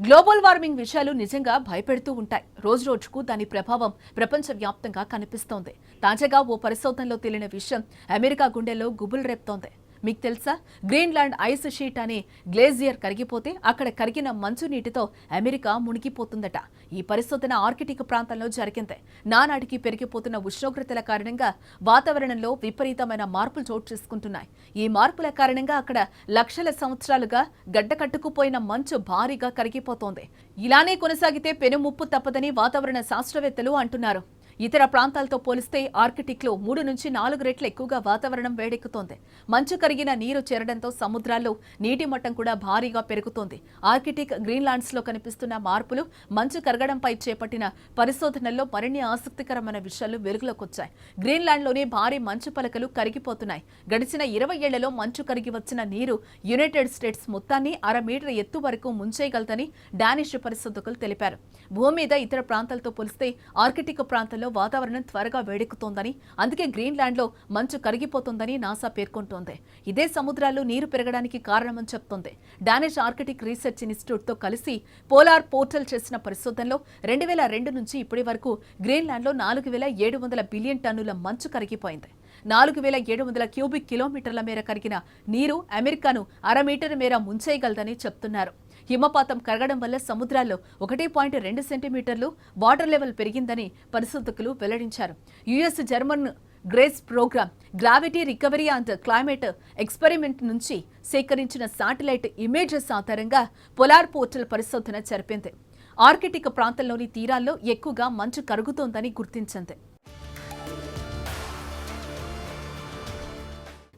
Global warming విషయాలు నిజంగా భయపెడుతూ ఉంటాయి. రోజు రోజుకు దాని ప్రభావం ప్రపంచవ్యాప్తంగా కనిపిస్తోంది. తాజాగా ఓ పరిశోధనలో తేలిన విషయం అమెరికా గుండెల్లో గుబులు రేపుతోంది. మీకు తెలుసా, గ్రీన్లాండ్ ఐస్ షీట్ అనే గ్లేజియర్ కరిగిపోతే అక్కడ కరిగిన మంచు నీటితో అమెరికా మునిగిపోతుందట. ఈ పరిశోధన ఆర్కిటిక్ ప్రాంతంలో జరిగింది. నానాటికి పెరిగిపోతున్న ఉష్ణోగ్రతల కారణంగా వాతావరణంలో విపరీతమైన మార్పులు చోటు చేసుకుంటున్నాయి. ఈ మార్పుల కారణంగా అక్కడ లక్షల సంవత్సరాలుగా గడ్డకట్టుకుపోయిన మంచు భారీగా కరిగిపోతోంది. ఇలానే కొనసాగితే పెనుముప్పు తప్పదని వాతావరణ శాస్త్రవేత్తలు అంటున్నారు. ఇతర ప్రాంతాలతో పోలిస్తే ఆర్కిటిక్లో 3 నుంచి 4 రెట్లు ఎక్కువగా వాతావరణం వేడెక్కుతోంది. మంచు కరిగిన నీరు చేరడంతో సముద్రాల్లో నీటి మట్టం కూడా భారీగా పెరుగుతోంది. ఆర్కిటిక్, గ్రీన్లాండ్స్లో కనిపిస్తున్న మార్పులు, మంచు కరగడంపై చేపట్టిన పరిశోధనల్లో మరిన్ని ఆసక్తికరమైన విషయాలు వెలుగులోకొచ్చాయి. గ్రీన్లాండ్లోని భారీ మంచు పలకలు కరిగిపోతున్నాయి. గడిచిన 20 ఏళ్లలో మంచు కరిగి వచ్చిన నీరు యునైటెడ్ స్టేట్స్ మొత్తాన్ని 1/2 మీటర్ ఎత్తు వరకు ముంచేయగలదని డానిష్ పరిశోధకులు తెలిపారు. భూమి మీద ఇతర ప్రాంతాలతో పోలిస్తే ఆర్కిటిక్ ప్రాంతంలో వాతావరణం త్వరగా వేడెక్కుతోందని, అందుకే గ్రీన్లాండ్లో మంచు కరిగిపోతుందని నాసా పేర్కొంటోంది. ఇదే సముద్రాల్లో నీరు పెరగడానికి కారణమని చెప్తోంది. డానిష్ ఆర్కిటిక్ రీసెర్చ్ ఇన్స్టిట్యూట్తో కలిసి పోలార్ పోర్టల్ చేసిన పరిశోధనలో 2002 నుంచి ఇప్పటి వరకు గ్రీన్లాండ్లో 4700 బిలియన్ టన్నుల మంచు కరిగిపోయింది. 4700 క్యూబిక్ కిలోమీటర్ల మేర కరిగిన నీరు అమెరికాను 1/2 మీటర్ మేర ముంచేయగలదని చెప్తున్నారు. హిమపాతం కరగడం వల్ల సముద్రాల్లో 1.2 సెంటీమీటర్లు వాటర్ లెవెల్ పెరిగిందని పరిశోధకులు వెల్లడించారు. US German GRACE programme gravity recovery and climate experiment నుంచి సేకరించిన శాటిలైట్ ఇమేజెస్ ఆధారంగా పోలార్ పోర్టల్ పరిశోధన జరిపింది. ఆర్కిటిక్ ప్రాంతంలోని తీరాల్లో ఎక్కువగా మంచు కరుగుతోందని గుర్తించింది.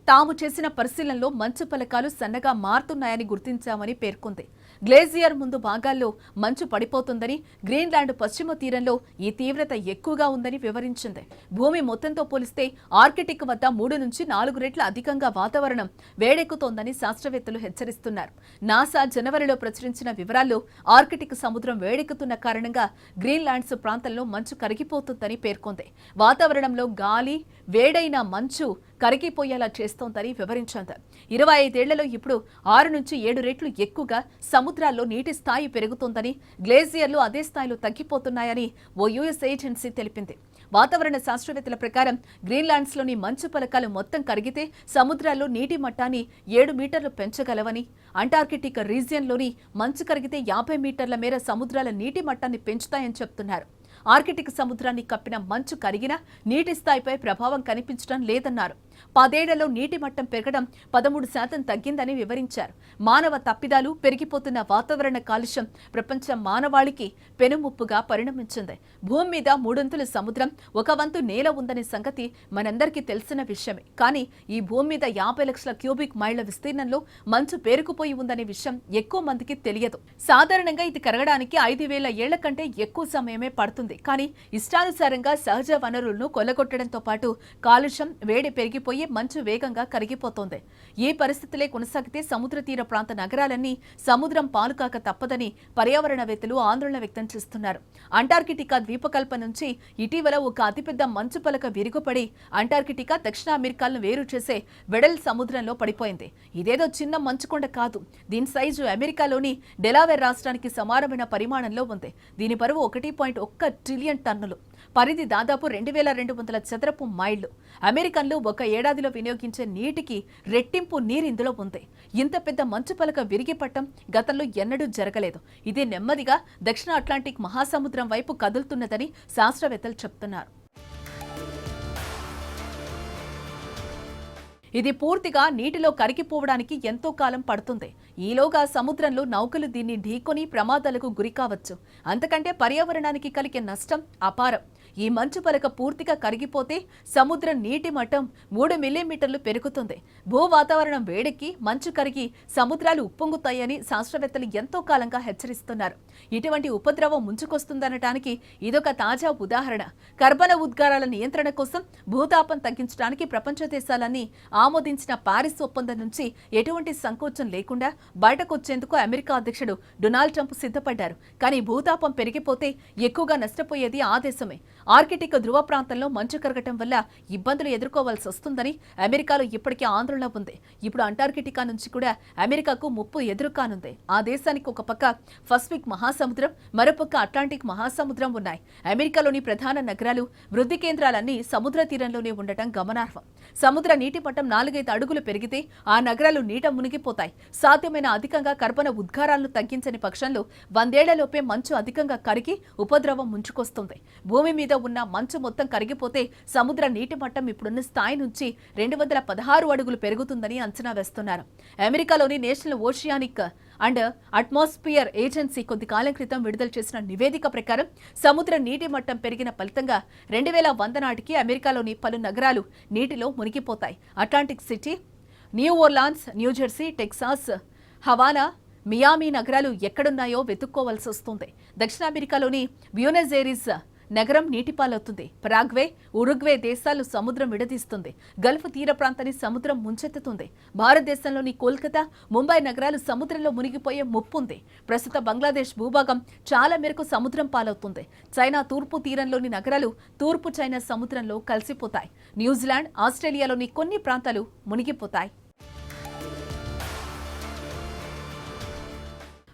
తాము చేసిన పరిశీలనలో మంచు పలకాలు సన్నగా మారుతున్నాయని గుర్తించామని పేర్కొంది. గ్లేజియర్ ముందు భాగాల్లో మంచు పడిపోతుందని, గ్రీన్లాండ్ పశ్చిమ తీరంలో ఈ తీవ్రత ఎక్కువగా ఉందని వివరించింది. భూమి మొత్తంతో పోలిస్తే ఆర్కిటిక్ వద్ద 3 నుంచి 4 రెట్ల అధికంగా వాతావరణం వేడెక్కుతోందని శాస్త్రవేత్తలు హెచ్చరిస్తున్నారు. నాసా జనవరిలో ప్రచురించిన వివరాల్లో ఆర్కిటిక్ సముద్రం వేడెక్కుతున్న కారణంగా గ్రీన్లాండ్స్ ప్రాంతంలో మంచు కరిగిపోతుందని పేర్కొంది. వాతావరణంలో గాలి వేడైన మంచు కరిగిపోయేలా చేస్తోందని వివరించింది. 25 ఏళ్లలో ఇప్పుడు 6 నుంచి 7 రెట్లు ఎక్కువగా సముద్రాల్లో నీటి స్థాయి పెరుగుతోందని, గ్లేజియర్లు అదే స్థాయిలో తగ్గిపోతున్నాయని ఓ యుఎస్ ఏజెన్సీ తెలిపింది. వాతావరణ శాస్త్రవేత్తల ప్రకారం గ్రీన్లాండ్స్లోని మంచు పలకాలు మొత్తం కరిగితే సముద్రాల్లో నీటి మట్టాన్ని 7 మీటర్లు పెంచగలవని, అంటార్కిటిక్ రీజియన్లోని మంచు కరిగితే 50 మీటర్ల మేర సముద్రాల నీటి మట్టాన్ని పెంచుతాయని చెప్తున్నారు. ఆర్కిటిక్ సముద్రాన్ని కప్పిన మంచు కరిగినా నీటి స్థాయిపై ప్రభావం కనిపించడం లేదన్నారు. 10 ఏళ్లలో నీటి మట్టం పెరగడం 13% తగ్గిందని వివరించారు. మానవ తప్పిదాలు, పెరిగిపోతున్న వాతావరణ కాలుష్యం ప్రపంచ మానవాళికి పెనుముప్పుగా పరిణమించింది. భూమి మీద 3/4 సముద్రం, 1 వంతు నేల ఉందనే సంగతి మనందరికీ తెలిసిన విషయమే. కానీ ఈ భూమి మీద 50 లక్షల క్యూబిక్ మైళ్ల విస్తీర్ణంలో మంచు పేరుకుపోయి ఉందనే విషయం ఎక్కువ మందికి తెలియదు. సాధారణంగా ఇది కరగడానికి 5000 ఏళ్ల కంటే ఎక్కువ సమయమే పడుతుంది. కానీ ఇష్టానుసారంగా సహజ వనరులను కొల్లగొట్టడంతో పాటు కాలుష్యం, వేడి పెరిగిపోయి మంచు వేగంగా కరిగిపోతోంది. ఈ పరిస్థితులే కొనసాగితే సముద్ర తీర ప్రాంత నగరాలన్నీ సముద్రం పాలుకాక తప్పదని పర్యావరణవేత్తలు ఆందోళన వ్యక్తం చేస్తున్నారు. అంటార్కిటికా ద్వీపకల్ప నుంచి ఇటీవల ఒక అతిపెద్ద మంచు పలక విరుగుపడి అంటార్కిటికా, దక్షిణ అమెరికాలను వేరు చేసే వెడల్ సముద్రంలో పడిపోయింది. ఇదేదో చిన్న మంచుకొండ కాదు. దీని సైజు అమెరికాలోని డెలావేర్ రాష్ట్రానికి సమానమైన పరిమాణంలో ఉంది. దీని బరువు 1.1 ట్రిలియన్ టన్నులు. పరిధి దాదాపు 2200 చదరపు మైళ్లు. అమెరికన్లు ఒక ఏడాదిలో వినియోగించే నీటికి రెట్టింపు నీరు ఇందులో ఉంది. ఇంత పెద్ద మంచు పలక విరిగిపట్టం గతంలో ఎన్నడూ జరగలేదు. ఇది నెమ్మదిగా దక్షిణ అట్లాంటిక్ మహాసముద్రం వైపు కదులుతున్నదని శాస్త్రవేత్తలు చెప్తున్నారు. ఇది పూర్తిగా నీటిలో కరిగిపోవడానికి ఎంతో కాలం పడుతుంది. ఈలోగా సముద్రంలో నౌకలు దీన్ని ఢీకొని ప్రమాదాలకు గురికావచ్చు. అంతకంటే పర్యావరణానికి కలిగే నష్టం అపారం. ఈ మంచు పలక పూర్తిగా కరిగిపోతే సముద్రం నీటి మట్టం 3 మిల్లీమీటర్లు పెరుగుతుంది. భూ వాతావరణం వేడెక్కి మంచు కరిగి సముద్రాలు ఉప్పొంగుతాయని శాస్త్రవేత్తలు ఎంతో కాలంగా హెచ్చరిస్తున్నారు. ఇటువంటి ఉపద్రవం ముంచుకొస్తుందనటానికి ఇదొక తాజా ఉదాహరణ. కర్బన ఉద్గారాల నియంత్రణ కోసం భూతాపం తగ్గించడానికి ప్రపంచ దేశాలన్నీ ఆమోదించిన పారిస్ ఒప్పందం నుంచి ఎటువంటి సంకోచం లేకుండా బయటకొచ్చేందుకు అమెరికా అధ్యక్షుడు డొనాల్డ్ ట్రంప్ సిద్ధపడ్డారు. కానీ భూతాపం పెరిగిపోతే ఎక్కువగా నష్టపోయేది ఆ దేశమే. ఆర్కిటిక్ ధృవ ప్రాంతంలో మంచు కరగటం వల్ల ఇబ్బందులు ఎదుర్కోవాల్సి వస్తుందని అమెరికాలో ఇప్పటికే ఆందోళన ఉంది. ఇప్పుడు అంటార్కిటికా నుంచి కూడా అమెరికాకు ముప్పు ఎదురుకానుంది. ఆ దేశానికి ఒక పక్క పసిఫిక్ మహాసముద్రం, మరోపక్క అట్లాంటిక్ మహాసముద్రం ఉన్నాయి. అమెరికాలోని ప్రధాన నగరాలు, వృద్ధి కేంద్రాలన్నీ సముద్ర తీరంలోనే ఉండటం గమనార్హం. సముద్ర నీటి మట్టం 4-5 అడుగులు పెరిగితే ఆ నగరాలు నీట మునిగిపోతాయి. సాధ్యమైన అధికంగా కర్బన ఉద్గారాలను తగ్గించని పక్షంలో 100 ఏళ్లలోపే మంచు అధికంగా కరిగి ఉపద్రవం ముంచుకొస్తుంది. భూమి మీద ఉన్న మంచు మొత్తం కరిగిపోతే సముద్ర నీటి మట్టం ఇప్పుడున్న స్థాయి నుంచి 216 అడుగులు పెరుగుతుందని అంచనా వేస్తున్నారు. అమెరికాలోని national oceanic and atmosphere agency కొద్ది కాలం క్రితం విడుదల చేసిన నివేదిక ప్రకారం సముద్ర నీటి మట్టం పెరిగిన ఫలితంగా 2100 నాటికి అమెరికాలోని పలు నగరాలు నీటిలో మునిగిపోతాయి. Atlantic City, New Orleans, New Jersey, Texas, Havana, Miami నగరాలు ఎక్కడున్నాయో వెతుక్కోవాల్సి వస్తుంది. దక్షిణ అమెరికాలోని బ్యూనస్ ఐరిస్ నగరం నీటిపాలవుతుంది. పరాగ్వే, ఉరుగ్వే దేశాలు సముద్రం విడదీస్తుంది. గల్ఫ్ తీర ప్రాంతాన్ని సముద్రం ముంచెత్తుతుంది. భారతదేశంలోని కోల్కతా, ముంబై నగరాలు సముద్రంలో మునిగిపోయే ముప్పుంది. ప్రస్తుత బంగ్లాదేశ్ భూభాగం చాలా మేరకు సముద్రం పాలవుతుంది. చైనా తూర్పు తీరంలోని నగరాలు తూర్పు చైనా సముద్రంలో కలిసిపోతాయి. న్యూజిలాండ్, ఆస్ట్రేలియాలోని కొన్ని ప్రాంతాలు మునిగిపోతాయి.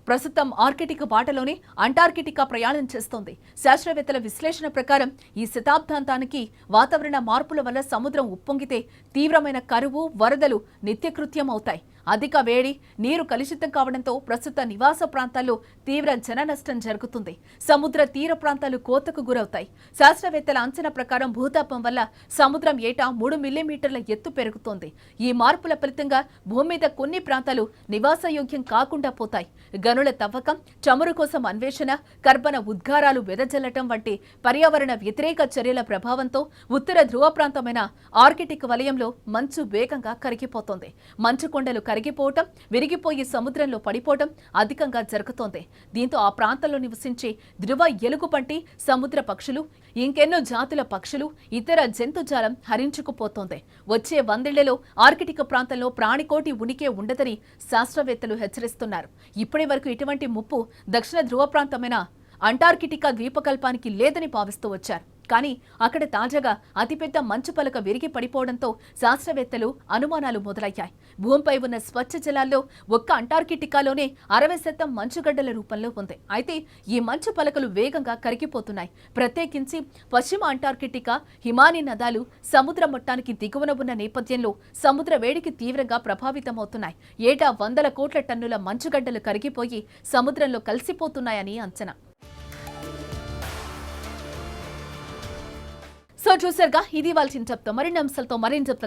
ప్రస్తుతం ఆర్కిటిక్ బాటలోనే అంటార్కిటికా ప్రయాణం చేస్తోంది. శాస్త్రవేత్తల విశ్లేషణ ప్రకారం ఈ శతాబ్దాంతానికి వాతావరణ మార్పుల వల్ల సముద్రం ఉప్పొంగితే తీవ్రమైన కరువు, వరదలు నిత్యకృత్యం అవుతాయి. అధిక వేడి, నీరు కలుషితం కావడంతో ప్రస్తుత నివాస ప్రాంతాల్లో తీవ్ర జన నష్టం జరుగుతుంది. సముద్ర తీర ప్రాంతాలు కోతకు గురవుతాయి. శాస్త్రవేత్తల అంచనా ప్రకారం భూతాపం వల్ల సముద్రం ఏటా 3 మిల్లీమీటర్ల ఎత్తు పెరుగుతోంది. ఈ మార్పుల ఫలితంగా భూమి మీద కొన్ని ప్రాంతాలు నివాసయోగ్యం కాకుండా పోతాయి. గనుల తవ్వకం, చమురు కోసం అన్వేషణ, కర్బన ఉద్గారాలు వెదజల్లటం వంటి పర్యావరణ వ్యతిరేక చర్యల ప్రభావంతో ఉత్తర ధ్రువ ప్రాంతమైన ఆర్కిటిక్ వలయంలో మంచు వేగంగా కరిగిపోతోంది. మంచు కొండలు కరిగిపోవటం, విరిగిపోయి సముద్రంలో పడిపోవటం అధికంగా జరుగుతోంది. దీంతో ఆ ప్రాంతంలో నివసించే ధ్రువ ఎలుగుబంటి, సముద్ర పక్షులు, ఇంకెన్నో జాతుల పక్షులు, ఇతర జంతుజాలం హరించుకుపోతోంది. వచ్చే 100 ఏళ్లలో ఆర్కిటిక్ ప్రాంతంలో ప్రాణికోటి ఉనికే ఉండదని శాస్త్రవేత్తలు హెచ్చరిస్తున్నారు. ఇప్పటి వరకు ఇటువంటి ముప్పు దక్షిణ ధ్రువ ప్రాంతమైన అంటార్కిటికా ద్వీపకల్పానికి లేదని భావిస్తూ వచ్చారు. కానీ అక్కడ తాజాగా అతిపెద్ద మంచు పలక విరిగి పడిపోవడంతో శాస్త్రవేత్తలు అనుమానాలు మొదలయ్యాయి. భూమిపై ఉన్న స్వచ్ఛ జలాల్లో ఒక్క అంటార్కిటికాలోనే 60% మంచుగడ్డల రూపంలో ఉంది. అయితే ఈ మంచు పలకలు వేగంగా కరిగిపోతున్నాయి. ప్రత్యేకించి పశ్చిమ అంటార్కిటికా హిమానీ నదాలు సముద్ర మట్టానికి దిగువన ఉన్న నేపథ్యంలో సముద్ర వేడికి తీవ్రంగా ప్రభావితమవుతున్నాయి. ఏటా 100 కోట్ల టన్నుల మంచుగడ్డలు కరిగిపోయి సముద్రంలో కలిసిపోతున్నాయని అంచనా. సో చూసారుగా, ఇది వాళ్ళ చెప్తా మరిన్ని అంశాలతో మరిన్ని చెప్తా.